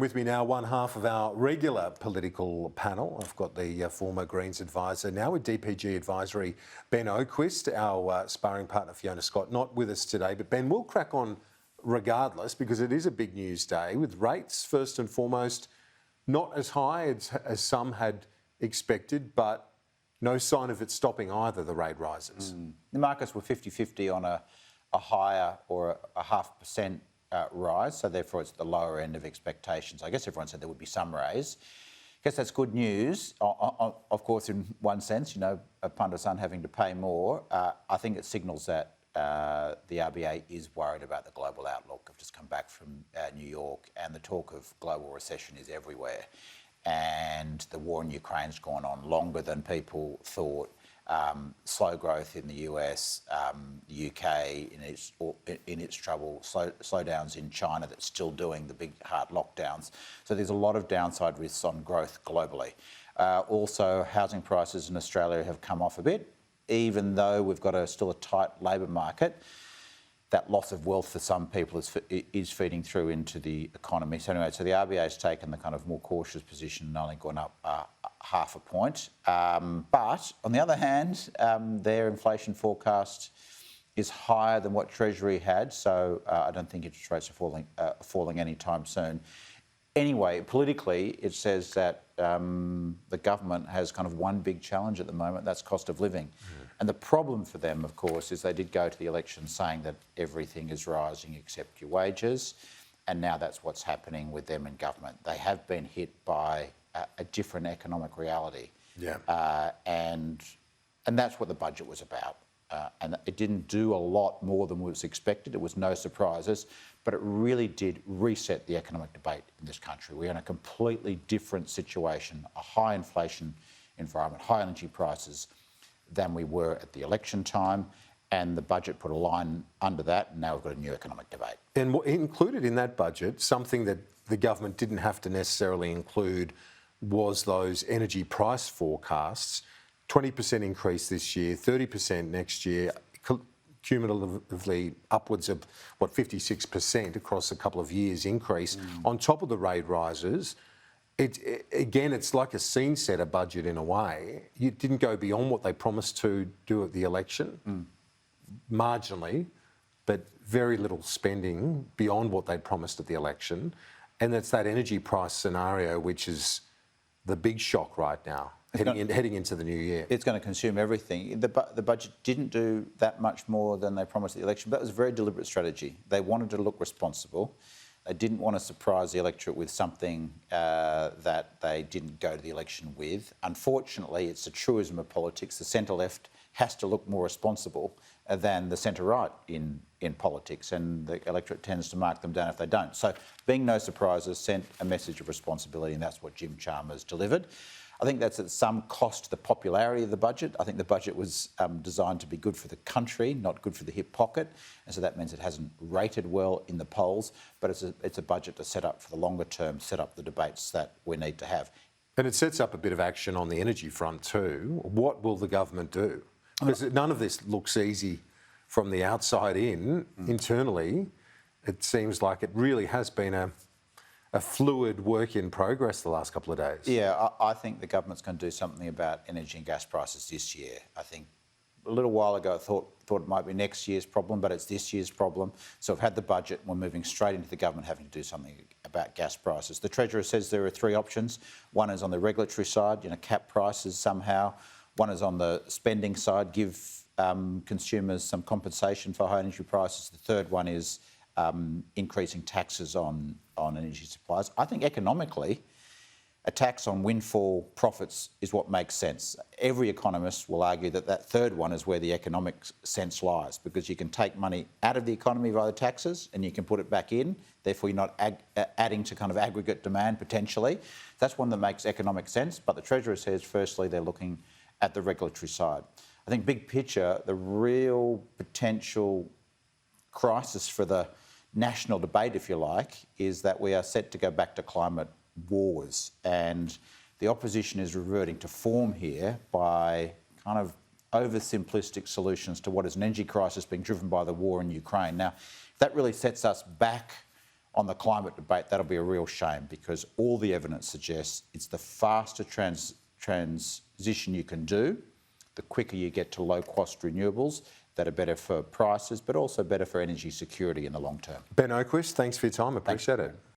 With me now, one half of our regular political panel. I've got the former Greens advisor, now with DPG Advisory, Ben Oquist, our sparring partner Fiona Scott, not with us today. But Ben, we'll crack on regardless because it is a big news day with rates, first and foremost, not as high as some had expected, but no sign of it stopping either, the rate rises. The markets were 50-50 on a higher or a 0.5% rise, so therefore it's at the lower end of expectations. I guess everyone said there would be some raise. I guess that's good news. Of course, in one sense, you know, pundits aren't having to pay more. I think it signals that the RBA is worried about the global outlook. I've just come back from New York, and the talk of global recession is everywhere. And the war in Ukraine's gone on longer than people thought. Slow growth in the US, the UK in its trouble, slowdowns in China that's still doing the big hard lockdowns. So there's a lot of downside risks on growth globally. Also, housing prices in Australia have come off a bit, even though we've got still a tight labour market. That loss of wealth for some people is feeding through into the economy. So anyway, so the RBA has taken the kind of more cautious position and only gone up 0.5 point. But on the other hand, their inflation forecast is higher than what Treasury had. So I don't think interest rates are falling anytime soon. Anyway, politically, it says that the government has kind of one big challenge at the moment, that's cost of living. And the problem for them, of course, is they did go to the election saying that everything is rising except your wages. And now that's what's happening with them in government. They have been hit by a different economic reality. Yeah. And that's what the budget was about. And it didn't do a lot more than was expected. It was no surprises, but it really did reset the economic debate in this country. We're in a completely different situation, a high inflation environment, high energy prices than we were at the election time. And the budget put a line under that, and now we've got a new economic debate. And included in that budget, something that the government didn't have to necessarily include was those energy price forecasts. 20% increase this year, 30% next year, cumulatively upwards of, 56% across a couple of years increase. On top of the rate rises, again, it's like a scene setter budget in a way. You didn't go beyond what they promised to do at the election, marginally, but very little spending beyond what they promised at the election. And it's that energy price scenario which is the big shock right now, heading into the new year. It's going to consume everything. The budget didn't do that much more than they promised at the election, but that was a very deliberate strategy. They wanted to look responsible. They didn't want to surprise the electorate with something that they didn't go to the election with. Unfortunately, it's a truism of politics. The centre-left has to look more responsible than the centre-right in politics, and the electorate tends to mark them down if they don't. So being no surprises sent a message of responsibility, and that's what Jim Chalmers delivered. I think that's at some cost to the popularity of the budget. I think the budget was designed to be good for the country, not good for the hip pocket. And so that means it hasn't rated well in the polls, but it's a budget to set up for the longer term, set up the debates that we need to have. And it sets up a bit of action on the energy front too. What will the government do? Because none of this looks easy from the outside in. Internally, it seems like it really has been a fluid work in progress the last couple of days. Yeah, I think the government's going to do something about energy and gas prices this year. I think a little while ago I thought it might be next year's problem, but it's this year's problem. So we've had the budget, we're moving straight into the government having to do something about gas prices. The Treasurer says there are 3 options. One is on the regulatory side, cap prices somehow. One is on the spending side, give consumers some compensation for high energy prices. The third one is increasing taxes on energy supplies. I think economically, a tax on windfall profits is what makes sense. Every economist will argue that that third one is where the economic sense lies, because you can take money out of the economy via the taxes and you can put it back in. Therefore, you're not adding to kind of aggregate demand potentially. That's one that makes economic sense. But the Treasurer says, firstly, they're looking at the regulatory side. I think big picture, the real potential crisis for the national debate, if you like, is that we are set to go back to climate wars, and the opposition is reverting to form here by kind of oversimplistic solutions to what is an energy crisis being driven by the war in Ukraine. Now, if that really sets us back on the climate debate, that'll be a real shame, because all the evidence suggests it's the faster transition you can do, the quicker you get to low-cost renewables that are better for prices, but also better for energy security in the long term. Ben Oquist, thanks for your time. Appreciate it.